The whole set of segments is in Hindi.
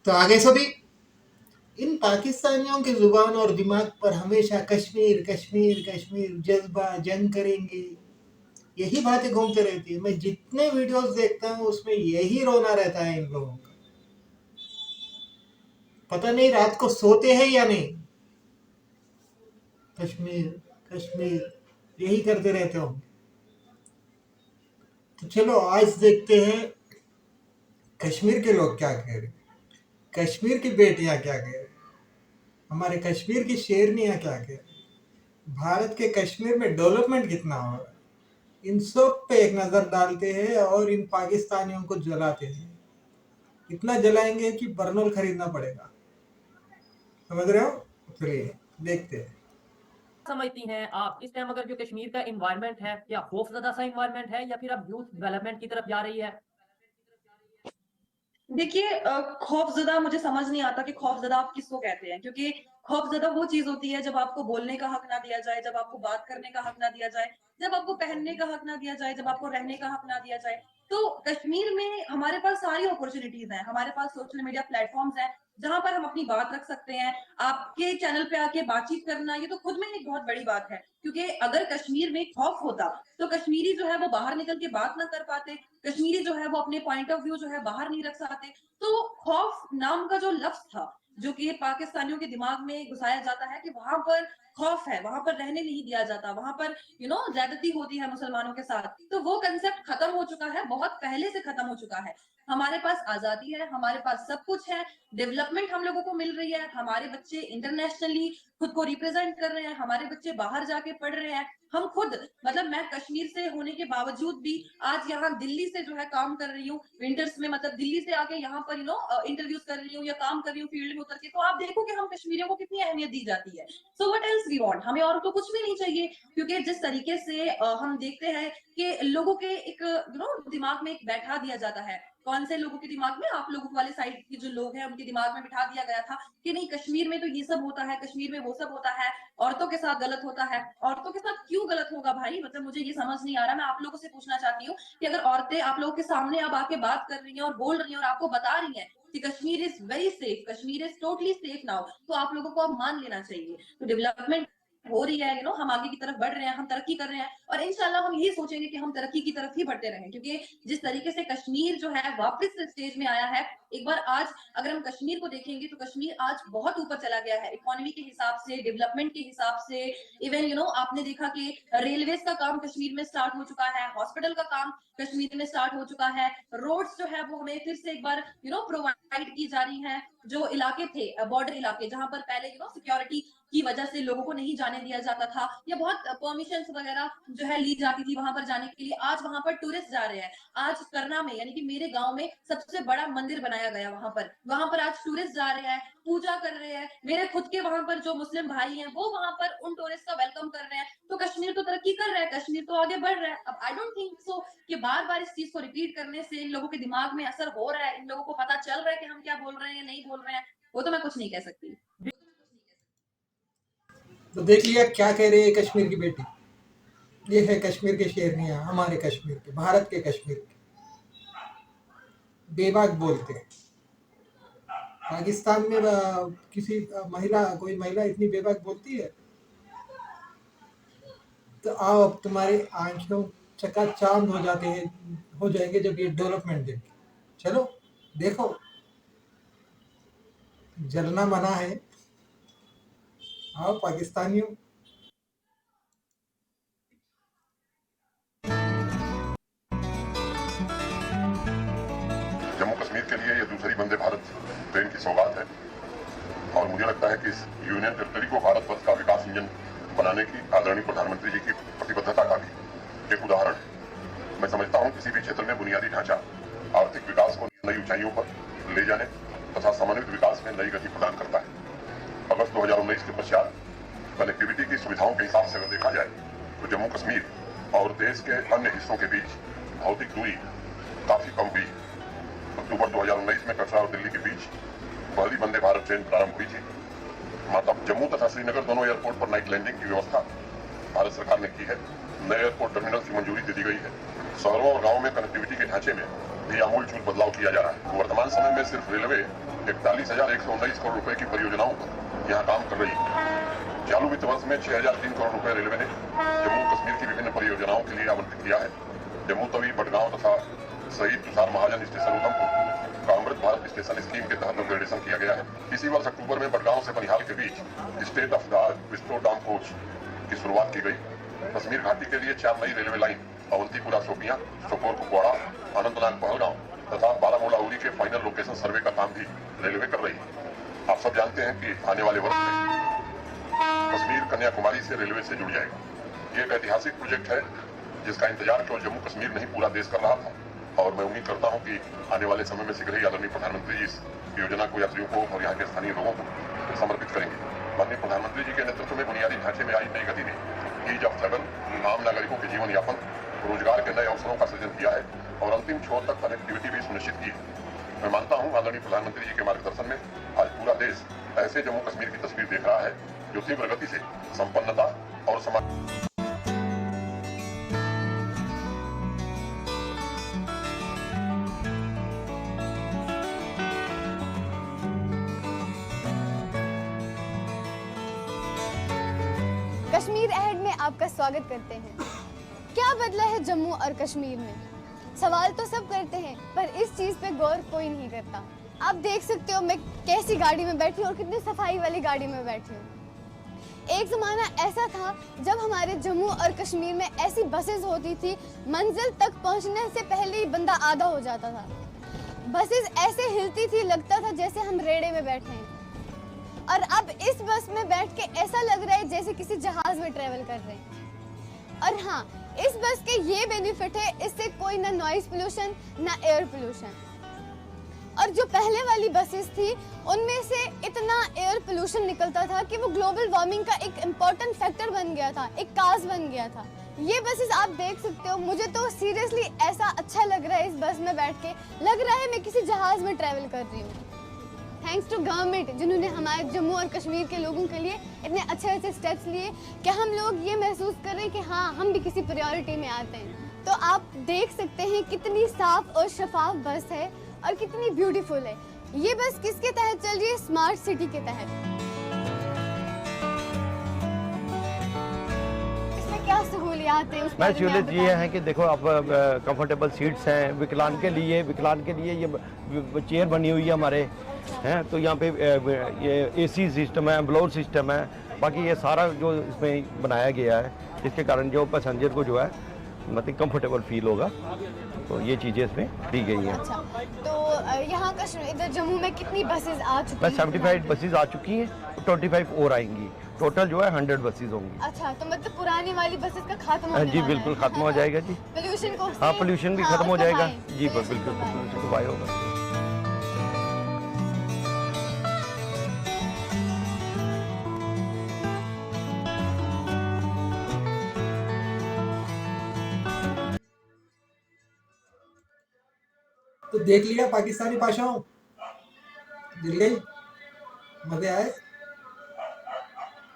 तो आगे से भी इन पाकिस्तानियों की जुबान और दिमाग पर हमेशा कश्मीर कश्मीर कश्मीर जज्बा जंग करेंगे यही बातें घूमते रहती है। मैं जितने वीडियोस देखता हूँ उसमें यही रोना रहता है इन लोगों का। पता नहीं रात को सोते हैं या नहीं। कश्मीर कश्मीर यही करते रहते हो। तो चलो आज देखते हैं कश्मीर के लोग क्या कह रहे, कश्मीर की बेटियां क्या कह रही, हमारे कश्मीर की शेरनियां क्या कह रही, भारत के कश्मीर में डेवलपमेंट कितना हो रहा है। इन सब पे एक नजर डालते हैं और इन पाकिस्तानियों को जलाते हैं। इतना जलाएंगे कि बर्नल खरीदना पड़ेगा। समझ रहे हो? चलिए देखते हैं। समझती हैं आप इस टाइम अगर जो कश्मीर का इन्वायरमेंट है या खौफजदा सा इन्वायरमेंट है या फिर अब यूथ डेवलपमेंट की तरफ जा रही है? देखिए खौफज़दा मुझे समझ नहीं आता कि खौफज़दा आप किसको कहते हैं? क्योंकि खौफज़दा वो चीज़ होती है जब आपको बोलने का हक ना दिया जाए, जब आपको बात करने का हक ना दिया जाए, जब आपको पहनने का हक ना दिया जाए, जब आपको रहने का हक ना दिया जाए। तो कश्मीर में हमारे पास सारी अपॉर्च्युनिटीज़ हैं, हमारे पास सोशल मीडिया प्लेटफ़ॉर्म्स हैं, जहाँ पर हम अपनी बात रख सकते हैं। आपके चैनल पे आके बातचीत करना ये तो खुद में एक बहुत बड़ी बात है, क्योंकि अगर कश्मीर में खौफ होता, तो कश्मीरी जो है वो बाहर निकल के बात ना कर पाते, कश्मीरी जो है वो अपने पॉइंट ऑफ व्यू जो है बाहर नहीं रख सकते। तो खौफ नाम का जो लफ्ज था, जो कि पाकिस्तानियों के दिमाग में घुसाया जाता है कि वहां पर खौफ है, वहां पर रहने नहीं दिया जाता, वहां पर ज्यादती होती है मुसलमानों के साथ, तो वो कंसेप्ट खत्म हो चुका है, बहुत पहले से खत्म हो चुका है। हमारे पास आजादी है, हमारे पास सब कुछ है, डेवलपमेंट हम लोगों को मिल रही है, हमारे बच्चे इंटरनेशनली खुद को रिप्रेजेंट कर रहे हैं, हमारे बच्चे बाहर जाके पढ़ रहे हैं। हम खुद मतलब मैं कश्मीर से होने के बावजूद भी आज यहाँ दिल्ली से जो है काम कर रही हूँ विंटर्स में, मतलब दिल्ली से आके यहाँ पर इंटरव्यूज कर रही हूँ या काम कर रही हूँ फील्ड में उतर के। तो आप देखो कि हम कश्मीरियों को कितनी अहमियत दी जाती है। So what else we want, हमें और तो कुछ भी नहीं चाहिए। क्योंकि जिस तरीके से हम देखते हैं कि लोगों के एक दिमाग में एक बैठा दिया जाता है, कौन से लोगों के दिमाग में, आप लोगों वाले साइड के जो लोग हैं उनके दिमाग में बिठा दिया गया था कि नहीं कश्मीर में तो ये सब होता है, कश्मीर में वो सब होता है, औरतों के साथ गलत होता है। औरतों के साथ क्यों गलत होगा भाई? मतलब मुझे ये समझ नहीं आ रहा। मैं आप लोगों से पूछना चाहती हूँ कि अगर औरतें आप लोगों के सामने अब आके बात कर रही हैं और बोल रही हैं और आपको बता रही हैं कि Kashmir is very safe, Kashmir is totally safe now, तो आप लोगों को अब मान लेना चाहिए। तो डेवलपमेंट हो रही है, हम आगे की तरफ बढ़ रहे हैं, हम तरक्की कर रहे हैं, और इंशाल्लाह हम यही सोचेंगे कि हम तरक्की की तरफ ही बढ़ते रहें। क्योंकि जिस तरीके से कश्मीर जो है वापस स्टेज में आया है, एक बार आज अगर हम कश्मीर को देखेंगे तो कश्मीर आज बहुत ऊपर चला गया है, इकोनॉमी के हिसाब से, डेवलपमेंट के हिसाब से। इवन आपने देखा कि रेलवेज का काम कश्मीर में स्टार्ट हो चुका है, हॉस्पिटल का काम कश्मीर में स्टार्ट हो चुका है, रोड्स जो है वो हमें फिर से एक बार प्रोवाइड की जा रही है। जो इलाके थे बॉर्डर इलाके, जहां पर पहले सिक्योरिटी की वजह से लोगों को नहीं जाने दिया जाता था या बहुत परमिशन वगैरह जो है ली जाती थी वहां पर जाने के लिए, आज वहां पर टूरिस्ट जा रहे हैं। आज करना में यानी कि मेरे गांव में सबसे बड़ा मंदिर बनाया गया, वहां पर आज टूरिस्ट जा रहे हैं, पूजा कर रहे हैं। मेरे खुद के वहां पर जो मुस्लिम भाई हैं वो वहां पर उन टूरिस्ट का वेलकम कर रहे हैं। तो कश्मीर तो तरक्की कर रहा है, कश्मीर तो आगे बढ़ रहा है। अब आई डोंट थिंक सो कि बार बार इस चीज को रिपीट करने से इन लोगों के दिमाग में असर हो रहा है, इन लोगों को पता चल रहा है कि हम क्या बोल रहे हैं या नहीं बोल रहे हैं, वो तो मैं कुछ नहीं कह सकती। तो देख लिया क्या कह रही है कश्मीर की बेटी। ये है कश्मीर के शेरनियां, हमारे कश्मीर के, भारत के कश्मीर के। बेबाक बोलते हैं। पाकिस्तान में किसी महिला, कोई महिला इतनी बेबाक बोलती है? तो आओ अब तुम्हारी आंखों चकाचांद हो जाते हैं, हो जाएंगे जब ये डेवलपमेंट देख। चलो देखो, जलना मना है। आओ पाकिस्तानियों। जम्मू कश्मीर के लिए ये दूसरी वंदे भारत ट्रेन की सौगात है और मुझे लगता है कि इस यूनियन टेरिटरी को भारत वर्ष का विकास इंजन बनाने की आदरणीय प्रधानमंत्री जी की प्रतिबद्धता का भी एक उदाहरण है। मैं समझता हूं किसी भी क्षेत्र में बुनियादी ढांचा आर्थिक विकास को नई ऊंचाइयों पर ले जाने तथा समन्वित विकास में नई गति प्रदान करता है। अगस्त 2019 के पश्चात कनेक्टिविटी की सुविधाओं के हिसाब से अगर देखा जाए तो जम्मू कश्मीर और देश के अन्य हिस्सों के बीच भौतिक दूरी काफी कम हुई। अक्टूबर 2019 में कटरा और दिल्ली के बीच पहली वंदे भारत ट्रेन प्रारंभ हुई थी। मतलब जम्मू तथा श्रीनगर दोनों एयरपोर्ट पर नाइट लैंडिंग की व्यवस्था भारत सरकार ने की है। नए एयरपोर्ट टर्मिनल की मंजूरी दे दी गई है। शहरों और गांवों में कनेक्टिविटी के ढांचे में भी आमूलचूल बदलाव किया जा रहा है। वर्तमान समय में सिर्फ रेलवे 41,119 करोड़ रुपए की परियोजनाओं पर यहाँ काम कर रही है। चालू वित्त वर्ष में 6,003 करोड़ रुपए रेलवे ने जम्मू कश्मीर की विभिन्न परियोजनाओं के लिए आवंटित किया है। जम्मू तवी, बडगांव तथा शहीद तुषार महाजन स्टेशन उधमपुर का अमृत भारत स्टेशन स्कीम के तहत अपग्रेडेशन किया गया है। इसी वर्ष अक्टूबर में बडगांव से बनिहाल के बीच state of the art vista dome coach की शुरुआत की गई। कश्मीर घाटी के लिए 4 नई रेलवे लाइन अवंतीपुरा शोपियां, सोपोर कुपवाड़ा, अनंतनाग पहलगांव तथा बारामूला उरी के फाइनल लोकेशन सर्वे का काम भी रेलवे कर रही है। आप सब जानते हैं कि आने वाले वर्ष में कश्मीर कन्याकुमारी से रेलवे से जुड़ जाएगा। ये एक ऐतिहासिक प्रोजेक्ट है जिसका इंतजार केवल जम्मू कश्मीर नहीं पूरा देश कर रहा था और मैं उम्मीद करता हूं कि आने वाले समय में शीघ्र ही आदरणीय प्रधानमंत्री जी इस योजना को यात्रियों को और यहाँ के स्थानीय लोगों को समर्पित करेंगे। माननीय प्रधानमंत्री जी के नेतृत्व में बुनियादी ढांचे में आई नई गति ने ईज ऑफ ट्रैवल, आम नागरिकों के जीवन यापन, रोजगार के नए अवसरों का सृजन किया है और अंतिम छोर तक कनेक्टिविटी भी सुनिश्चित की है। मैं मानता हूं आदरणीय प्रधानमंत्री जी के मार्गदर्शन में आज पूरा देश ऐसे जम्मू कश्मीर की तस्वीर देख रहा है जो तीव्र गति से संपन्नता और समाज कश्मीर अहेड में आपका स्वागत करते हैं। क्या बदला है जम्मू और कश्मीर में? सवाल तो सब करते हैं पर इस चीज पे गौर कोई नहीं करता। आप देख सकते हो मैं कैसी गाड़ी में बैठी हूँ और कितनी सफाई वाली गाड़ी में बैठी हूँ। एक जमाना ऐसा था जब हमारे जम्मू और कश्मीर में ऐसी बसेस होती थी, मंजिल तक पहुँचने से पहले ही बंदा आधा हो जाता था। बसेस ऐसे हिलती थी, लगता था जैसे हम रेड़े में बैठे हैं। और अब इस बस में बैठ के ऐसा लग रहा है जैसे किसी जहाज में ट्रेवल कर रहे हैं। और हाँ, इस बस के ये बेनिफिट है, इससे कोई ना नॉइस पोल्यूशन ना एयर पोल्यूशन। और जो पहले वाली बसेस थी उनमें से इतना एयर पोल्यूशन निकलता था कि वो ग्लोबल वार्मिंग का एक इम्पोर्टेंट फैक्टर बन गया था, एक काज बन गया था। ये बसेस आप देख सकते हो, मुझे तो सीरियसली ऐसा अच्छा लग रहा है इस बस में बैठ के, लग रहा है मैं किसी जहाज में ट्रेवल कर रही हूँ। थैंक्स टू गवर्नमेंट जिन्होंने हमारे जम्मू और कश्मीर के लोगों के लिए इतने अच्छे अच्छे स्टेप्स लिए कि हम लोग ये महसूस कर रहे हैं कि हाँ, हम भी किसी प्रायोरिटी में आते हैं। तो आप देख सकते हैं कितनी साफ और शफाफ बस है और कितनी ब्यूटीफुल है। ये बस किसके तहत चल रही है? स्मार्ट सिटी के तहत। इसमें क्या सहूलियात है? मैं सहूलियत ये है कि देखो आप कंफर्टेबल सीट्स हैं, विकलांग के लिए ये चेयर बनी हुई है हमारे हैं, तो यहाँ पे ये एसी सिस्टम है, ब्लोअर सिस्टम है, बाकी ये सारा जो इसमें बनाया गया है जिसके कारण जो पैसेंजर को जो है मतलब कंफर्टेबल फील होगा, तो ये चीज़ें इसमें दी गई हैं। अच्छा, तो यहाँ कश्मीर इधर जम्मू में कितनी बसेस आ चुकी हैं? 75 बसेज आ चुकी हैं, 25 और आएंगी, टोटल जो है 100 बसेज होंगी। अच्छा, तो मतलब पुरानी वाली बसेस का खत्म होने जी वाला बिल्कुल है। खत्म हो जाएगा जी। पोल्यूशन को हाँ, पोल्यूशन भी खत्म हो जाएगा जी, बिल्कुल पोल्यूशन पोल्यूशन को बाय होगा। तो देख लिया पाकिस्तानी भाषाओं, दिल गई, मजे आए।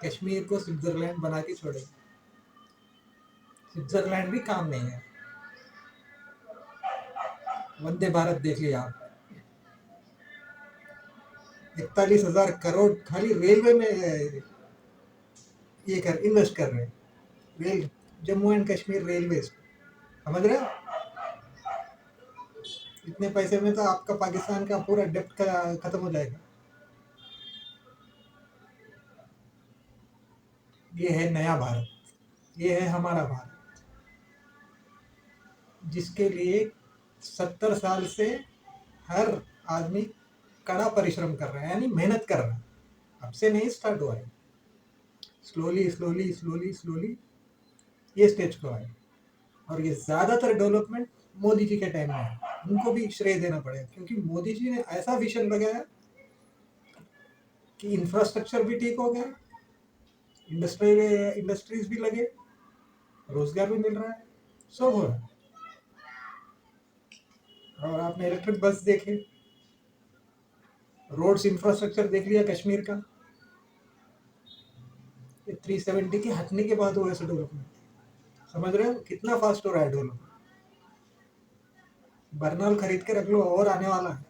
कश्मीर को स्विट्जरलैंड बना के छोड़े। स्विट्जरलैंड भी काम नहीं है। वंदे भारत देख लिया आप, 41,000 करोड़ खाली रेलवे में ये इन्वेस्ट कर रहे हैं। Rail, Jammu and Kashmir railway, समझ रहे हो? इतने पैसे में तो आपका पाकिस्तान का पूरा डेप्ट खत्म हो जाएगा। ये है नया भारत, ये है हमारा भारत, जिसके लिए 70 साल से हर आदमी कड़ा परिश्रम कर रहा है, यानी मेहनत कर रहा है। अब से नहीं स्टार्ट हुआ है, स्लोली स्लोली स्लोली स्लोली ये स्टेज को आए। और ये ज़्यादातर डेवलपमेंट मोदी जी के टाइम में है, उनको भी श्रेय देना पड़ेगा, क्योंकि मोदी जी ने ऐसा विजन लगाया कि इंफ्रास्ट्रक्चर भी ठीक हो गया, इंडस्ट्रीज भी लगे, रोजगार भी मिल रहा है, सब हो रहा है। और आपने इलेक्ट्रिक बस देखे, रोड्स इंफ्रास्ट्रक्चर देख लिया कश्मीर का। ये 370 के हटने के बाद हुआ ऐसा डेवलपमेंट, समझ रहे हो कितना फास्ट हो रहा है डेवलपमेंट। बरनाल खरीद के रख लो, और आने वाला है।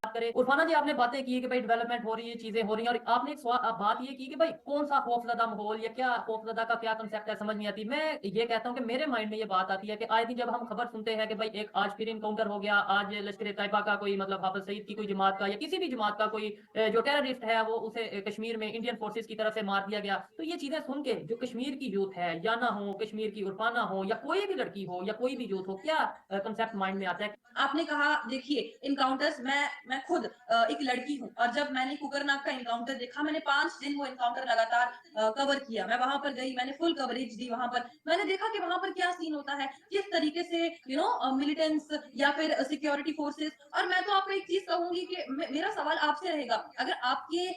करें। उर्फाना जी, आपने बातें की कि भाई डेवलपमेंट हो रही है, चीजें हो रही हैं, और आपने एक बात ये की कि भाई कौन सा खौफजदा माहौल या क्या खौफजदा का क्या कंसेप्ट है, समझ नहीं आती। मैं ये कहता हूँ कि मेरे माइंड में ये बात आती है कि आए दिन जब हम खबर सुनते हैं कि भाई एक आज फिर इनकाउंटर हो गया, आज लश्कर तैयबा का कोई मतलब हाफिज सईद की कोई जमात का या किसी भी जमात का कोई जो टेररिस्ट है वो उसे कश्मीर में इंडियन फोर्सेस की तरफ से मार दिया गया, तो ये चीजें सुन के जो कश्मीर की यूथ है, याना हो, कश्मीर की उर्फाना हो, या कोई भी लड़की हो या कोई भी यूथ हो, क्या कंसेप्ट माइंड में आता है? आपने कहा, देखिए इनकाउंटर्स, मैं खुद एक लड़की हूँ, और जब मैंने कुकरनाग का इनकाउंटर देखा, मैंने 5 दिन वो इनकाउंटर लगातार कवर किया। मैं वहां पर गई, मैंने फुल कवरेज दी वहां पर। मैंने देखा कि वहां पर क्या सीन होता है, किस तरीके से मिलिटेंट्स या फिर सिक्योरिटी फोर्सेस। और मैं तो आपको एक चीज कहूंगी कि मेरा सवाल आपसे रहेगा, अगर आपके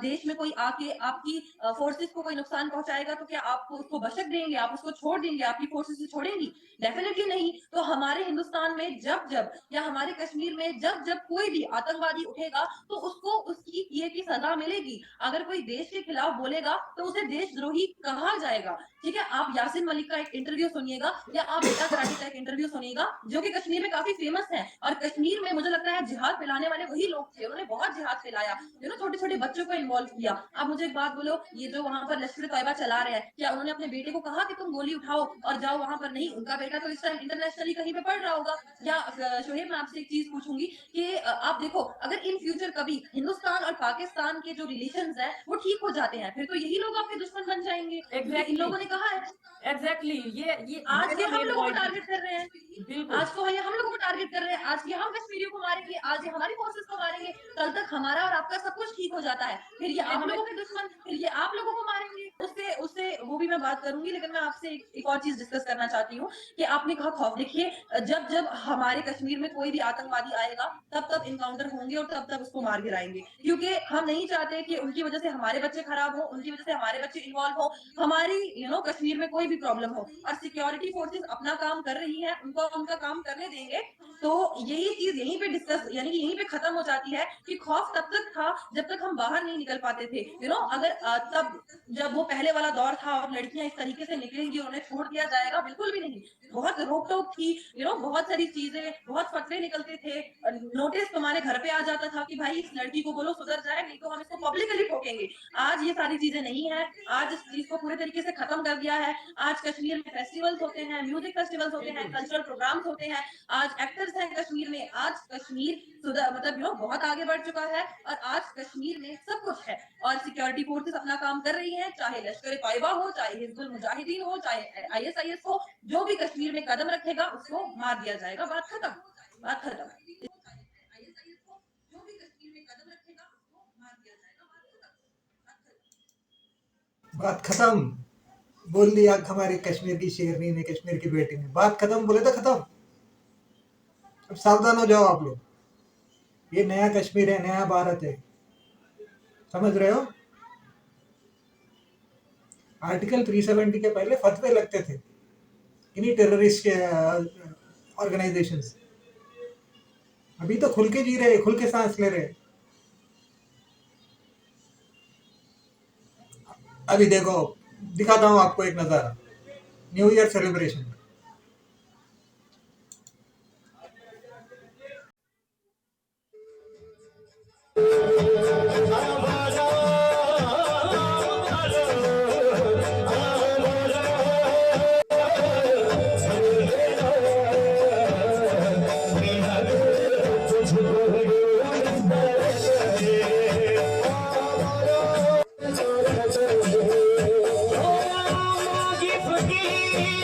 देश में कोई आके आपकी फोर्सेस को कोई नुकसान पहुंचाएगा, तो क्या आप उसको बशक देंगे, आप उसको छोड़ देंगे, आपकी फोर्सेस को छोड़ेंगी? डेफिनेटली नहीं। तो हमारे हिंदुस्तान में जब या हमारे कश्मीर में जब कोई भी आतंकवादी उठेगा, तो उसको उसकी किए की सजा मिलेगी। अगर कोई देश के खिलाफ बोलेगा तो उसे देशद्रोही कहा जाएगा। ठीक है, आप यासिन मलिक का एक इंटरव्यू सुनिएगा, या आप बेटा कराटी का एक इंटरव्यू सुनिएगा, जो कि कश्मीर में काफी फेमस है। और कश्मीर में मुझे लगता है जिहाद फैलाने वाले वही लोग थे, उन्होंने बहुत जिहाद फैलाया, छोटे छोटे बच्चों को इन्वॉल्व किया। अब मुझे एक बात बोलो, ये जो वहां पर लश्कर तैयबा चला रहे हैं, क्या उन्होंने अपने बेटे को कहा कि तुम गोली उठाओ और जाओ वहां पर? नहीं, उनका बेटा तो इस टाइम इंटरनेशनली कहीं पे पढ़ रहा होगा। या शोहेब, मैं आपसे एक चीज पूछूंगी कि आप देखो, अगर इन फ्यूचर कभी हिंदुस्तान और पाकिस्तान के जो रिलेशंस है वो ठीक हो जाते हैं, फिर तो यही लोग आपके दुश्मन बन जाएंगे। इन लोगों ने कहा है। एग्जैक्टली, ये आज ये हम लोगों को टारगेट कर रहे हैं, बिल्कुल। आज को ये हम लोगों को टारगेट कर रहे हैं, आज ये हम कश्मीरियों को मारेंगे, आज ये हमारी फोर्सेस को मारेंगे। कल तक हमारा और आपका सब कुछ ठीक हो जाता है, फिर ये आप लोगों के दुश्मन, फिर ये आप लोगों को मारेंगे। उससे वो भी मैं बात करूंगी, लेकिन मैं आपसे एक और चीज डिस्कस करना चाहती हूँ कि आपने कहा खौफ। देखिए, जब हमारे कश्मीर में कोई भी आतंकवादी आएगा, तब इनकाउंटर होंगे और तब उसको मार गिराएंगे, क्योंकि हम नहीं चाहते कि उनकी वजह से हमारे बच्चे खराब हो, उनकी वजह से हमारे बच्चे इन्वॉल्व हो, हमारी कश्मीर में कोई भी प्रॉब्लम हो। और सिक्योरिटी फोर्सेस अपना काम कर रही है, उनको उनका काम करने देंगे, तो यही चीज यहीं पे डिस्कस, यानी कि यहीं पे खत्म हो जाती है कि खौफ तब तक था जब तक हम बाहर नहीं निकल पाते थे। अगर तब जब वो पहले वाला दौर था और लड़कियां इस तरीके से निकलेंगी और उन्हें छोड़ दिया जाएगा, बिल्कुल भी नहीं। बहुत रोक टोक थी, बहुत सारी चीजें, बहुत फतवे निकलते थे, नोटिस तुम्हारे घर पे आ जाता था कि भाई इस लड़की को बोलो सुधर जाए, नहीं तो हम इसको पब्लिकली ठोकेंगे। आज ये सारी चीजें नहीं है, आज इस चीज को पूरे तरीके से खत्म कर दिया है। आज कश्मीर में फेस्टिवल्स होते हैं, म्यूजिक फेस्टिवल्स होते हैं, कल्चरल प्रोग्राम्स होते हैं, आज एक्टर्स हैं कश्मीर में। आज कश्मीर मतलब बहुत आगे बढ़ चुका है, और आज कश्मीर में सब कुछ है। और सिक्योरिटी फोर्सेस अपना काम कर रही हैं, चाहे लश्कर तैयबा हो, चाहे हिजबुल मुजाहिदीन हो, चाहे ISIS हो, जो भी कश्मीर में कदम रखेगा उसको मार दिया जाएगा। बात खत्म, बात खत्म। जो भी कश्मीर में कदम रखेगा उसको मार दिया जाएगा। बात खत्म बोल दिया हमारी कश्मीर की शेरनी ने, कश्मीर की बेटी ने। बात खत्म बोले तो खत्म। अब सावधान हो जाओ आप लोग, ये नया कश्मीर है, नया भारत है, समझ रहे हो? आर्टिकल 370 के पहले फतवे लगते थे इन्हीं टेररिस्ट के ऑर्गेनाइजेशंस। अभी तो खुल के जी रहे, खुल के सांस ले रहे। अभी देखो, दिखाता हूं आपको एक नजारा न्यू ईयर सेलिब्रेशन।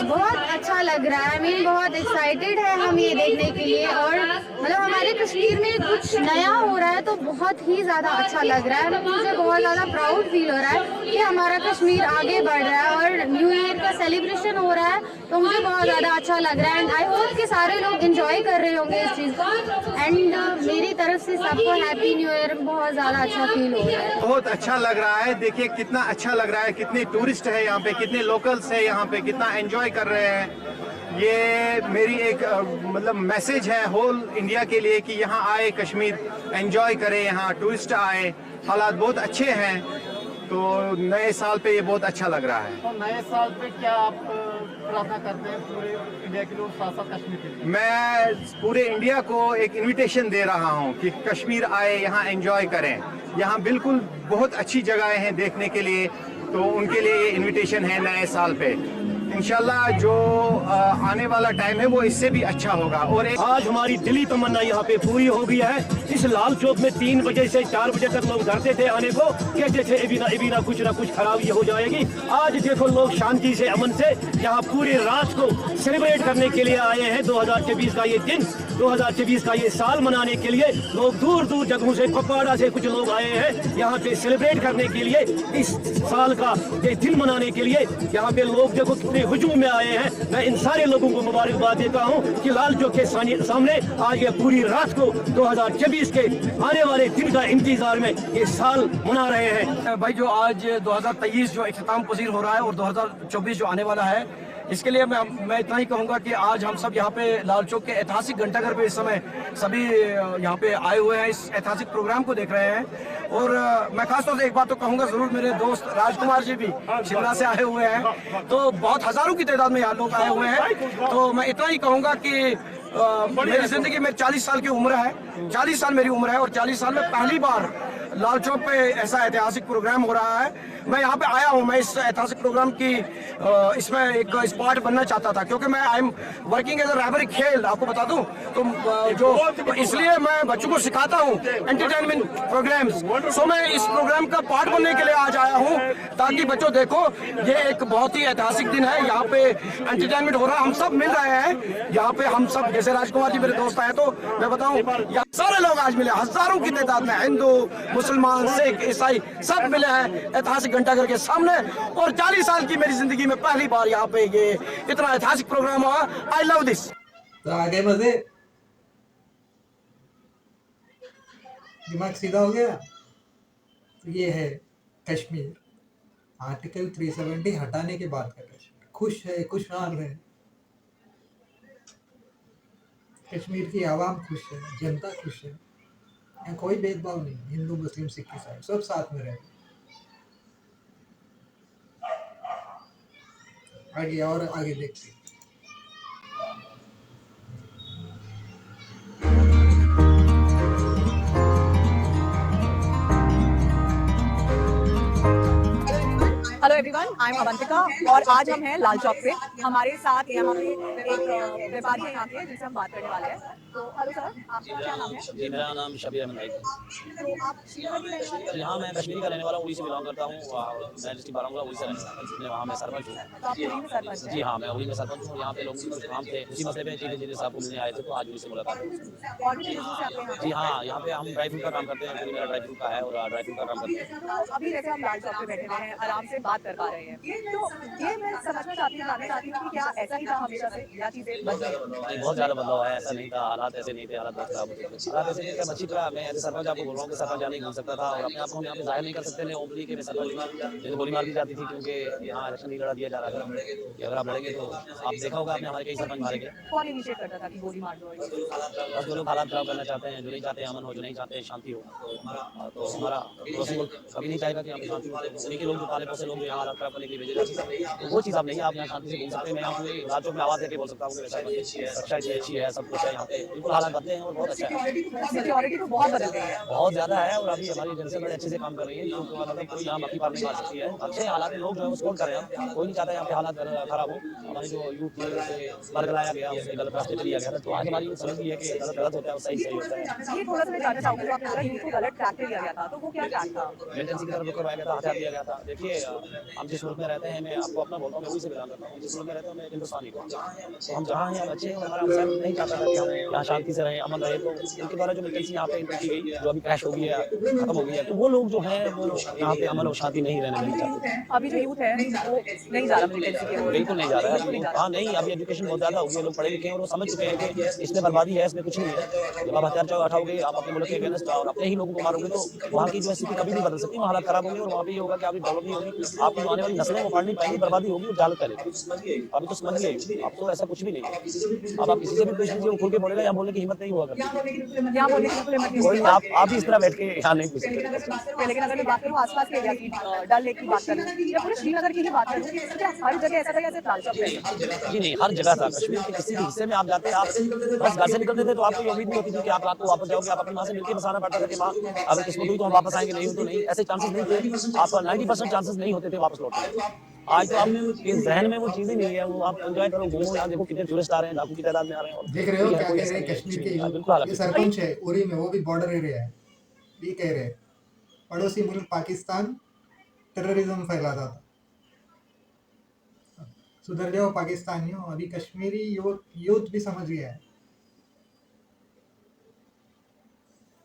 बहुत अच्छा लग रहा है। बहुत एक्साइटेड है हम ये देखने के लिए, और मतलब हमारे कश्मीर में कुछ नया हो रहा है तो बहुत ही ज़्यादा अच्छा लग रहा है। मुझे बहुत ज़्यादा प्राउड फील हो रहा है कि हमारा कश्मीर आगे बढ़ रहा है, और न्यू ईयर का सेलिब्रेशन हो रहा है, तो मुझे बहुत ज़्यादा अच्छा लग रहा है। एंड आई होप कि सारे लोग एंजॉय कर रहे होंगे इस चीज़ को। एंड मेरी तरफ से सबको हैप्पी न्यू ईयर। बहुत ज़्यादा अच्छा फील हो रहा है, बहुत अच्छा लग रहा है। देखिए कितना अच्छा लग रहा है, कितने टूरिस्ट है यहाँ पे, कितने लोकल्स है यहाँ पे, कितना एंजॉय कर रहे हैं। ये मेरी एक मतलब मैसेज है होल इंडिया के लिए कि यहाँ आए, कश्मीर एंजॉय करें, यहाँ टूरिस्ट आए, हालात बहुत अच्छे हैं। तो नए साल पे ये बहुत अच्छा लग रहा है। तो नए साल पे क्या आप प्रार्थना करते हैं पूरे इंडिया के लोग, साथ साथ कश्मीर के लिए? मैं पूरे इंडिया को एक इनविटेशन दे रहा हूं कि कश्मीर आए, यहाँ एंजॉय करें। यहाँ बिल्कुल बहुत अच्छी जगहें हैं देखने के लिए, तो उनके लिए ये इनविटेशन है नए साल पे। इंशाल्लाह जो आने वाला टाइम है वो इससे भी अच्छा होगा। और आज हमारी दिली तमन्ना यहाँ पे पूरी हो गई है। इस लाल चौक में 3 बजे से 4 बजे तक लोग डरते थे आने को, कहते थे अभी ना कुछ खराबी हो जाएगी। आज देखो लोग शांति से, अमन से यहाँ पूरी रात को सेलिब्रेट करने के लिए आए हैं। 2024 का ये दिन, 2024 का ये साल मनाने के लिए लोग दूर दूर जगहों से, पकवाड़ा से कुछ लोग आए हैं यहाँ पे सेलिब्रेट करने के लिए, इस साल का ये दिन मनाने के लिए। यहाँ पे लोग देखो कितने हुजूम में आए हैं। मैं इन सारे लोगों को मुबारकबाद देता हूँ कि लाल चौक के सामने आज ये पूरी रात को 2024 के आने वाले दिन का इंतजार में ये साल मना रहे हैं। भाई जो आज 2023 जो इख्तिताम पजीर हो रहा है और 2024 जो आने वाला है, इसके लिए मैं इतना ही कहूँगा कि आज हम सब यहाँ पे लाल चौक के ऐतिहासिक घंटाघर पे इस समय सभी यहाँ पे आए हुए हैं, इस ऐतिहासिक प्रोग्राम को देख रहे हैं। और मैं खासतौर से एक बात तो कहूँगा जरूर, मेरे दोस्त राजकुमार जी भी शिमला से आए हुए हैं, तो बहुत हजारों की तादाद में यहाँ लोग आए हुए हैं। तो मैं इतना ही कहूँगा कि मेरी जिंदगी में 40 साल की उम्र है, 40 साल मेरी उम्र है, और 40 साल में पहली बार लाल चौक पे ऐसा ऐतिहासिक प्रोग्राम हो रहा है। मैं यहाँ पे आया हूँ, मैं इस ऐतिहासिक प्रोग्राम की इसमें एक पार्ट बनना चाहता था, क्योंकि मैं I am working as a रहबरी खेल, आपको बता दूं तो जो इसलिए मैं बच्चों को सिखाता हूँ एंटरटेनमेंट प्रोग्राम्स। सो मैं इस प्रोग्राम का पार्ट बनने के लिए आज आया हूँ, ताकि बच्चों देखो ये एक बहुत ही ऐतिहासिक दिन है। यहाँ पे एंटरटेनमेंट हो रहा है, हम सब मिल रहे हैं यहाँ पे। हम सब जैसे राजकुमार जी मेरे दोस्त आए, तो मैं बताऊँ सारे लोग आज मिले, हजारों की तादाद में, हिंदू, मुसलमान, सिख, ईसाई सब मिले हैं ऐतिहासिक घंटाघर के सामने। और 40 साल की मेरी जिंदगी में पहली बार यहाँ पे ये इतना ऐतिहासिक प्रोग्राम हुआ। I love this. तो आगे मजे, दिमाग सीधा हो गया। तो ये है कश्मीर, आर्टिकल 370 हटाने के बाद का कश्मीर। खुश है, खुशहाल है, कश्मीर की आवाम खुश है, जनता खुश है। यहाँ कोई भेदभाव नहीं, हिंदू, मुस्लिम, सिख, ईसाई सब साथ में रहे। आगे और आगे देखते हैं। Hello everyone, I am Avantika और आज हम हैं लाल चौक पे। हमारे साथ यहाँ पे एक व्यापारी है यहाँ के, जिनसे हम बात करने वाले हैं। तो हेलो सर, आपका क्या नाम है? जी, मेरा नाम शबीर अहमद नाइक। तो आप श्रीनगर के रहने वाले हैं? यहाँ मैं कश्मीर का रहने वाला हूँ, उड़ी से बिलोंग करता हूँ। मैं डिस्ट्रिक्ट बारामूला उड़ी से रहने वाला हूँ, वहाँ मैं सरपंच हूँ। तो आप उड़ी में सरपंच हैं? जी हाँ, मैं उड़ी में सरपंच हूँ। यहाँ पे लोगों के कुछ काम थे, उसी मसले पे चीज़ें साहब को मिलने आए थे, तो आज उड़ी से मुलाकात हुई। और भी चीज़ों से आपके यहाँ? जी हाँ, यहाँ पे हम ड्राई फ्रूट का काम करते हैं, मेरा ड्राई फ्रूट का है और ड्राई फ्रूट का काम करते हैं। तो अभी जैसे हम लाल चौक पे बैठे हुए हैं, आराम से बात कर पा रहे हैं, तो ये मैं समझना चाहती हूँ, जानना चाहती हूँ कि क्या ऐसा ही था हमेशा से या चीज़ें बदल गई? बहुत ज़्यादा बदलाव है, ऐसा नहीं था, हालात ऐसे नहीं थे, हालात बहुत खराब होते थे। हालात ऐसे नहीं थे, अच्छी तरह मैं ऐसे सरपंच आपको बोल रहा हूँ कि सरपंच जाने घूम सकता था और अपने आप को हम यहाँ पे जाहिर नहीं कर सकते थे ओपनली कि मैं सरपंच हूँ। गोली मार दी जाती थी, क्योंकि यहाँ इलेक्शन नहीं लड़ा दिया जा रहा था कि अगर आप लड़ेंगे तो आप देखा होगा, आपने हमारे कई सरपंच मारे गए। कौन इनिशिएट करता था कि गोली मार दो? और जो लोग हालात खराब करना चाहते हैं, जो नहीं चाहते अमन हो, जो नहीं चाहते शांति हो, तो हमारा पड़ोसी मुल्क कभी नहीं चाहेगा कि यहाँ पे शांति हो। उन्हीं के लोग जो पाले पोसे लोग जो यहाँ हालात खराब करने के लिए भेजे जाते हैं, तो वो चीज़ आप नहीं, आप यहाँ शांति से घूम सकते हैं। मैं यहाँ पूरे लाल चौक में आवाज़ देके बोल सकता हूँ कि सुरक्षा इतनी अच्छी है, सब कुछ है यहाँ पे, बिल्कुल हालात बदले हैं और बहुत अच्छा है। सिक्योरिटी तो बहुत बदल गई है, बहुत ज़्यादा है, और अभी हमारी एजेंसी बड़े अच्छे से काम कर रही है, क्योंकि मतलब कोई यहाँ मक्खी पार नहीं मार सकती है। अच्छे हालात में लोग जो है वो सपोर्ट कर रहे हैं, कोई नहीं चाहता यहाँ पे हालात खराब हो। हमारी जो यूथ थी उसे बरगलाया गया, उसे गलत रास्ते पे लिया गया था, तो आज हमारी यूथ समझ गई है कि गलत गलत होता है और सही सही होता है। ये थोड़ा सा मैं जानना चाहूँगी, आपने बोला यूथ को गलत ट्रैक पे लिया गया था, तो वो क्या ट्रैक था? एजेंसी की तरफ रुक करवाया गया था, हथियार दिया गया था। देखिए, हम जिस मुल्क में रहते हैं, मैं आपको अपना बोलता हूँ, मैं उसी से बिलोंग करता हूँ, जिस मुल्क में रहता हूँ मैं हिंदुस्तानी को, तो हम जहाँ हैं अच्छे हैं, और हमारा हमसाया नहीं चाहता था कि हम यहाँ शांति से रहें, अमन रहे। तो उनके द्वारा जो मिलिटेंसी यहाँ पे इंटर की गई, जो अभी क्रैश हो गई है, खत्म हो गई है, तो वो लोग जो हैं वो यहाँ पे अमन और शांति नहीं रहने देना चाहते। अभी जो यूथ है वो नहीं जा रहा मिलिटेंसी की ओर? बिल्कुल नहीं जा रहा है। हाँ नहीं, अभी एजुकेशन बहुत ज़्यादा हो गई है, लोग पढ़े लिखे हैं और वो समझ चुके हैं कि इसमें बर्बादी है, इसमें कुछ नहीं है। जब आप हथियार उठाओगे, आप अपने मुल्क के अगेंस्ट और अपने ही लोगों को मारोगे, तो वहाँ की जो स्थिति कभी नहीं बदल सकती, वहाँ हालात खराब होंगे और वहाँ भी ये होगा कि आपकी डेवलप नहीं होगी, आपको आपकी जो आने वाली नस्लें वो पढ़ नहीं पाएंगी, बर्बादी होगी, जालत करेगी। अभी तो समझ गए, अब तो ऐसा कुछ भी नहीं है। अब आप किसी से भी पूछ लीजिए, वो खुल के बोलेगा, यहाँ बोलने की हिम्मत नहीं हुआ करती। यहाँ बोलने की बिल्कुल हिम्मत नहीं कोई होती। आप भी इस तरह बैठ के यहाँ नहीं पूछ सकते। लेकिन अगर मैं बात करूँ आसपास के एरिया की, डल लेक की बात करूँ या पूरे श्रीनगर की ही बात करूँ, क्या हर जगह ऐसा था या सिर्फ लाल चौक पे? जी नहीं, हर जगह था। कश्मीर के किसी भी हिस्से में आप जाते, आप बस घर से निकलते थे तो आपको ये उम्मीद नहीं होती थी कि आप रात को वापस जाओगे। आप अपनी माँ से मिलकर बसाना पड़ता था कि माँ अगर किस्मत हुई तो हम वापस आएंगे, नहीं हो तो नहीं। ऐसे चांसेस नहीं थे, आपका 90% चांसेस नहीं होते थे वापस लौटने के। आज तो आप के जहन में वो चीजें नहीं है, वो आप एंजॉय करो, घूमो। यहाँ देखो कितने टूरिस्ट आ रहे हैं, लाखों की तादाद में आ रहे हैं। देख रहे हो क्या कह रहे हैं कश्मीर के ये सरपंच है उरी में, वो भी बॉर्डर एरिया है, ये कह रहे हैं पड़ोसी मुल्क पाकिस्तान टेररिज्म फैलाता था। सुधर जाओ पाकिस्तानियों, अभी कश्मीरी यूथ भी समझ गया है।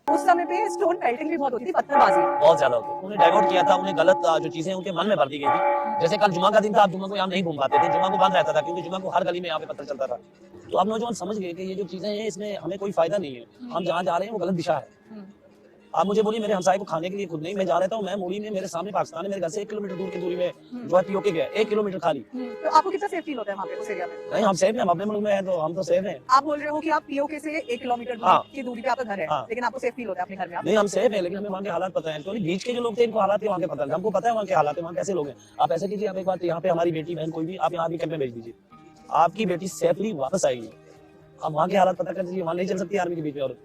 उस समय पे स्टोन पेल्टिंग भी बहुत होती थी, पत्थरबाजी बहुत ज्यादा होती है। उन्हें डाइवर्ट किया था, उन्हें गलत जो चीजें उनके मन में भर दी गई थी। जैसे कल जुमा का दिन था, आप जुमा को यहाँ नहीं घूम पाते थे, जुमा को बंद रहता था क्योंकि जुमा को हर गली में यहाँ पे पत्थर चलता था। तो अब नौजवान समझ गए कि ये जो चीजें हैं इसमें हमें कोई फायदा नहीं है, हम जहाँ जा रहे हैं वो गलत दिशा है। आप मुझे बोलिए, मेरे हमसाये को खाने के लिए खुद नहीं, मैं जा रहा हूँ, मैं मूली में, मेरे सामने पाकिस्तान है, मेरे घर से 1 किलोमीटर दूर की दूरी में जो है पीओके गया, 1 किलोमीटर खाली। तो आपको कितना सेफ फील होता है वहाँ पे उस एरिया में? नहीं, हम सेफ हैं, हम अपने मुल्क में हैं तो हम तो सेफ हैं। आप बोल रहे हो कि आप पीओके से 1 किलोमीटर की दूरी पे आपका घर है, लेकिन आपको सेफ फील होता है अपने घर में? नहीं, हम सेफ हैं, लेकिन हमें वहाँ के हालात पता है। तो बीच के जो लोग थे इनको हालात वहाँ के पता है, हमको पता है वहाँ के हालात है, वहाँ कैसे लोग हैं। आप ऐसे कीजिए, आप एक बात, यहाँ पे हमारी बेटी बहन कोई भी आप यहाँ भी कैंप में भेज दीजिए, आपकी बेटी सेफली वापस आएगी। आप वहाँ के हालात पता कर दीजिए, वहाँ नहीं चल सकती आर्मी के बीच में। और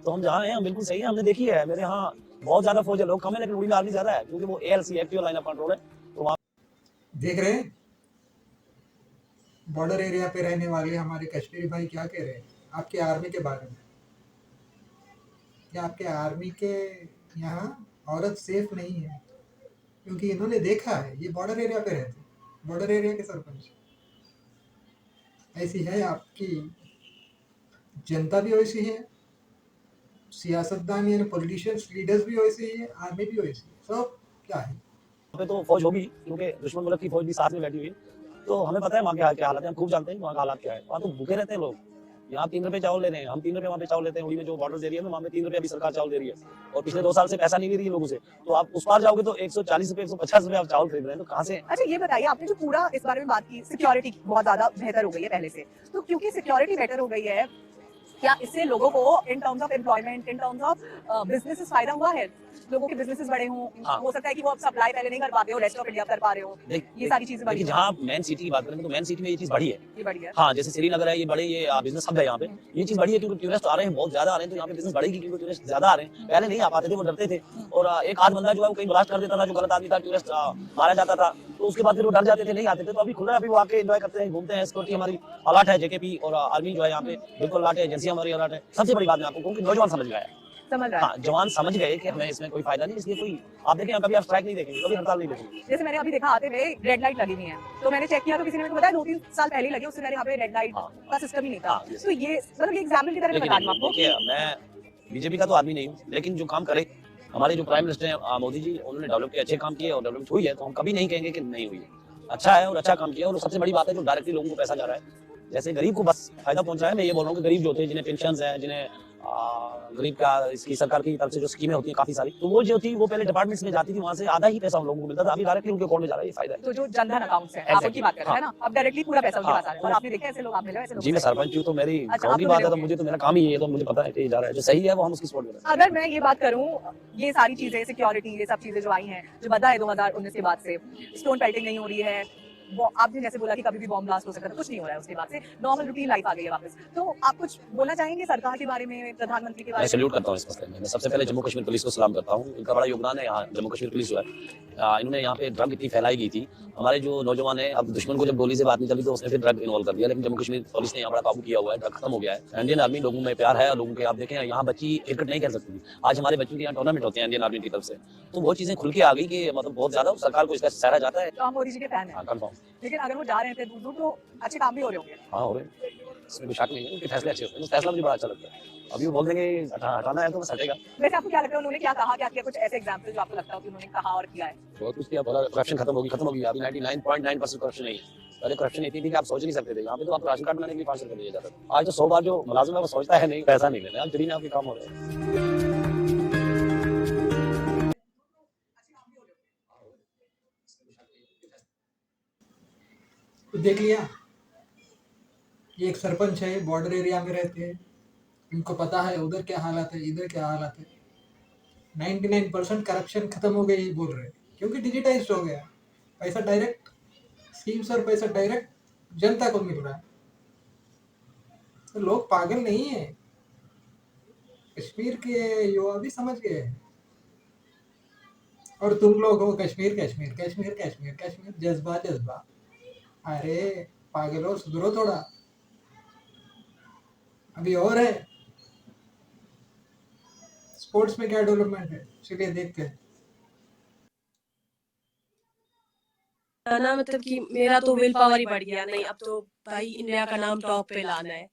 तो हम जहाँ हैं हम बिल्कुल सही है, हमने देखी है। मेरे यहाँ बहुत ज्यादा फौज है, लोग कम है लेकिन उड़ी में आर्मी ज्यादा है क्योंकि वो ALC active line of control है। तो वहाँ देख रहे हैं बॉर्डर एरिया पे रहने वाले हमारे कश्मीरी भाई क्या कह रहे हैं आपके आर्मी के बारे में। क्या आपके आर्मी के यहाँ औरत सेफ नहीं है? क्योंकि इन्होंने देखा है, ये बॉर्डर एरिया पे रहते, बॉर्डर एरिया के सरपंच। ऐसी है आपकी जनता भी वैसी है, सियासतदान यानी पॉलिटिशियंस लीडर्स भी वैसे ही है, आर्मी भी वैसी है, सब क्या है। पे तो फौज होगी क्योंकि दुश्मन मुल्क की फौज भी साथ में बैठी हुई है, तो हमें पता है वहाँ क्या हालत है, हम खूब जानते हैं वहाँ का हालात क्या है। वहाँ तो भूखे रहते हैं लोग, यहाँ 3 रुपए चावल ले रहे हैं, हम 3 रुपए वहाँ पे चावल लेते हैं। उड़ी में जो बॉर्डर एरिया में वहाँ पे 3 रुपए अभी सरकार चावल दे रही है और पिछले 2 साल से पैसा नहीं ले रही है लोगों से। तो आप उस पार जाओगे तो 140 रुपए 150 रुपए आप चावल खरीद रहे हैं, तो कहाँ से? अच्छा ये बताइए, आपने जो पूरा इस बारे में बात की, सिक्योरिटी बहुत ज्यादा बेहतर हो गई है पहले से, तो क्योंकि सिक्योरिटी बेटर हो गई है, क्या इससे लोगों को in terms of employment, in terms of businesses फायदा हुआ है? लोगों के बिजनेसेस बड़े हों, हो सकता है कि वो अब सप्लाई पहले नहीं कर पाते हो, रेस्ट ऑफ इंडिया कर पा रहे हो, ये सारी चीजें बढ़ी। जहाँ मेन सिटी की बात करें तो मेन सिटी में ये चीज बढ़ी है, ये बढ़ी है। हाँ, जैसे श्रीनगर है, ये बड़े ये बिजनेस हब है यहाँ पे, ये चीज बढ़ी है क्योंकि टूरिस्ट आ रहे हैं, बहुत ज्यादा आ रहे हैं, तो यहाँ पे बिजनेस बढ़ेगी क्योंकि टूरिस्ट ज्यादा आ रहे हैं। पहले नहीं आ पाते थे, वो डरते थे और एक आध बंदा जो है वो कहीं ब्लास्ट कर देता था, जो गलत आदमी था, टूरिस्ट मारा जाता था, तो उसके बाद फिर वो डर जाते थे, नहीं आते थे। तो अभी खुल रहा है, अभी वो आके एंजॉय करते हैं, घूमते हैं। सिक्योरिटी हमारी अलर्ट है, JKP और आर्मी जो है यहाँ पे बिल्कुल अलर्ट है, एजेंसी हमारी अलर्ट है। सबसे बड़ी बात मैं आपको कहूँ कि नौजवान समझ गया है, हाँ, जवान समझ गए कि हमें इसमें कोई फायदा नहीं, इसलिए कोई आप देखें कभी आप स्ट्राइक नहीं देखेंगे, कभी हड़ताल नहीं देखेंगे। जैसे मैंने अभी देखा आते हुए रेड लाइट लगी हुई है, तो मैंने चेक किया तो किसी ने मुझे बताया 2-3 साल पहले लगी, उससे पहले यहाँ पे रेड लाइट का सिस्टम ही नहीं था। तो ये मतलब ये एग्जाम्पल की तरह बता दूं आपको। मैं बीजेपी का तो आदमी नहीं हूँ, लेकिन जो काम करे हमारे जो प्राइम मिनिस्टर हैं मोदी जी, उन्होंने डेवलप किए, अच्छे काम किए और डेवलप हुई है, तो हम कभी नहीं कहेंगे कि नहीं हुई है। अच्छा है और अच्छा काम किया। और सबसे बड़ी बात है जो डायरेक्टली लोगों को पैसा जा रहा है, जैसे गरीब को बस फायदा पहुंच रहा है। मैं ये बोल रहा हूँ कि गरीब जो होते हैं, जिन्हें पेंशन है, जिन्हें गरीब का इसकी सरकार की तरफ से जो स्कीमें होती हैं काफी सारी, तो वो जो थी वो पहले डिपार्टमेंट्स में जाती थी, वहाँ से आधा ही पैसा उन लोगों को मिलता था, अभी डायरेक्टली उनके अकाउंट में जा रहा है, ये फायदा है। तो जो जनधन अकाउंट्स है, आप उनकी बात कर रहे हैं ना, अब डायरेक्टली पूरा पैसा उनके पास आ रहा है। और आपने देखा ऐसे लोग, आप मिले ऐसे लोग? जी, मैं सरपंच हूँ, तो मेरी गाँव की बात है, तो मुझे तो मेरा काम ही है, तो मुझे पता है कि जा रहा है, जो सही है वो हम उसकी सपोर्ट करें। अगर मैं ये बात करूं, ये सारी चीजें, सिक्योरिटी, ये सब चीजें जो आई हैं, जो बदा है 2019 के बाद से, स्टोन पेल्टिंग नहीं हो रही है, आपने जैसे बोला कि कभी भी बॉम्ब ब्लास्ट हो सकता है, कुछ नहीं हो रहा है, उसके बाद से नॉर्मल रूटीन लाइफ आ गई है वापस। तो आप कुछ बोलना चाहेंगे सरकार के बारे में, प्रधानमंत्री के बारे में? मैं सैल्यूट करता हूँ इस मसले में। मैं सबसे पहले जम्मू कश्मीर पुलिस को सलाम करता हूँ, इनका बड़ा योगदान है। यहाँ जम्मू कश्मीर पुलिस जो है, इन्होंने यहाँ पे ड्रग इतनी फैलाई गई थी, हमारे जो नौजवान है, अब दुश्मन को जब गोली से बात नहीं चली तो उसने फिर ड्रग इन्वॉल्व कर दिया, लेकिन जम्मू कश्मीर पुलिस ने यहाँ बड़ा काबू किया हुआ है, ड्रग खत्म हो गया है। इंडियन आर्मी लोगों में प्यार है, लोगों के आप देखें यहाँ बच्ची क्रिकेट नहीं खेल सकती, आज हमारे बच्चों के यहाँ टूर्नामेंट होते हैं इंडियन आर्मी की तरफ से, तो वो चीजें खुल के आ गई कि मतलब बहुत ज्यादा सरकार को इसका सराहा जाता है। तो हम मोदी जी के फैन हैं, कंफर्म। लेकिन अगर वो जा रहे थे दूर दूर तो अच्छे काम भी हो रहे होंगे। हाँ, हो रहे हैं, इसमें कोई शक नहीं है, उनके फैसले अच्छे होते हैं, फैसला मुझे बड़ा अच्छा लगता है। अभी वो बोल देंगे हटाना है तो बस हटेगा। वैसे आपको क्या लगता है उन्होंने क्या कहा, क्या किया? कुछ ऐसे एग्जांपल जो आपको लगता है कि उन्होंने कहा और किया है? बहुत कुछ किया, बोला करप्शन खत्म होगी, अभी 99.9% करप्शन नहीं है। पहले करप्शन इतनी थी कि आप सोच नहीं सकते थे, यहाँ पे तो आप राशन कार्ड बनाने के लिए 5 रुपये दिया जाता था। आज तो 100 बार जो मुलाजिम है वो सोचता है नहीं, पैसा नहीं लेना, फ्री में आपके काम हो रहे हैं। तो देख लिया, ये एक सरपंच है, बॉर्डर एरिया में रहते हैं, इनको पता है उधर क्या हालात है, इधर क्या हालात है। 99% करप्शन खत्म हो गई बोल रहे हैं, क्योंकि डिजिटाइज्ड हो गया, पैसा डायरेक्ट स्कीम्स और पैसा डायरेक्ट जनता को मिल रहा है। तो लोग पागल नहीं है, कश्मीर के युवा भी समझ गए हैं। और तुम लोग हो कश्मीर कश्मीर कश्मीर कश्मीर कश्मीर, जज्बा जज्बा। अरे पागलों, सुधरो थोड़ा, अभी और है। स्पोर्ट्स में क्या डेवलपमेंट है, चलिए देखते हैं। ना मतलब कि मेरा तो विल पावर ही बढ़ गया, नहीं अब तो भाई इंडिया का नाम टॉप पे लाना है।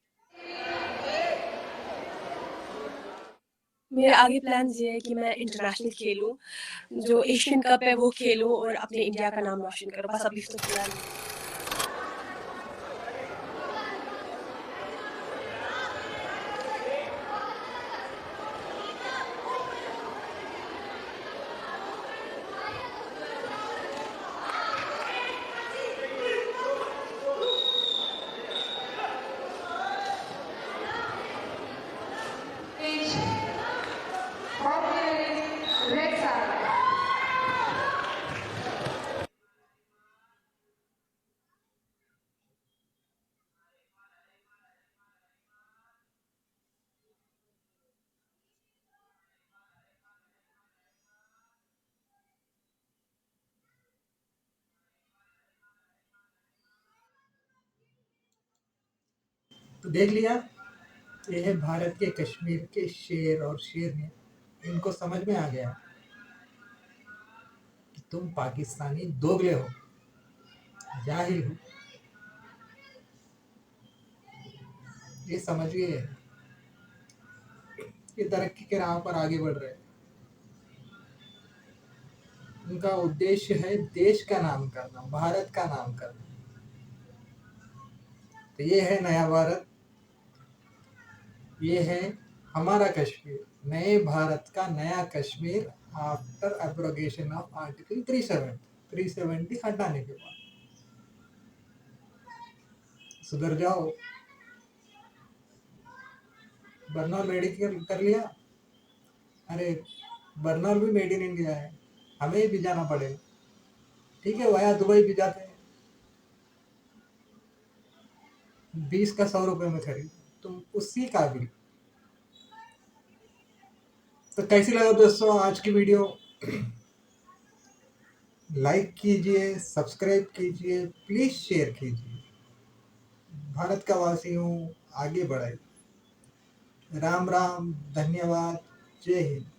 मेरे आगे प्लान्स ये है कि मैं इंटरनेशनल खेलूं, जो एशियन कप है वो खेलूं और अपने इंडिया का नाम रोशन करूं, बस अभी तो किया नहीं। तो देख लिया, ये है भारत के कश्मीर के शेर और शेरनी। इनको समझ में आ गया कि तुम पाकिस्तानी दोगले हो, जाहिल हो, ये समझ गए। ये तरक्की के राह पर आगे बढ़ रहे हैं। उनका उद्देश्य है देश का नाम करना, भारत का नाम करना। तो ये है नया भारत, ये है हमारा कश्मीर, नए भारत का नया Kashmir after abrogation of article 370 हटाने के बाद। सुधर जाओ। बर्नौल रेडी कर लिया। अरे बर्नौल भी मेड इन इंडिया है, हमें भी जाना पड़ेगा। ठीक है, वया दुबई भी जाते हैं, 20 का 100 रुपए में खरीद, तुम उसी काबिल। तो कैसी लगा दोस्तों आज की वीडियो? लाइक कीजिए, सब्सक्राइब कीजिए, प्लीज शेयर कीजिए। भारत का वासी हूँ, आगे बढ़ाइए। राम राम, धन्यवाद, जय हिंद।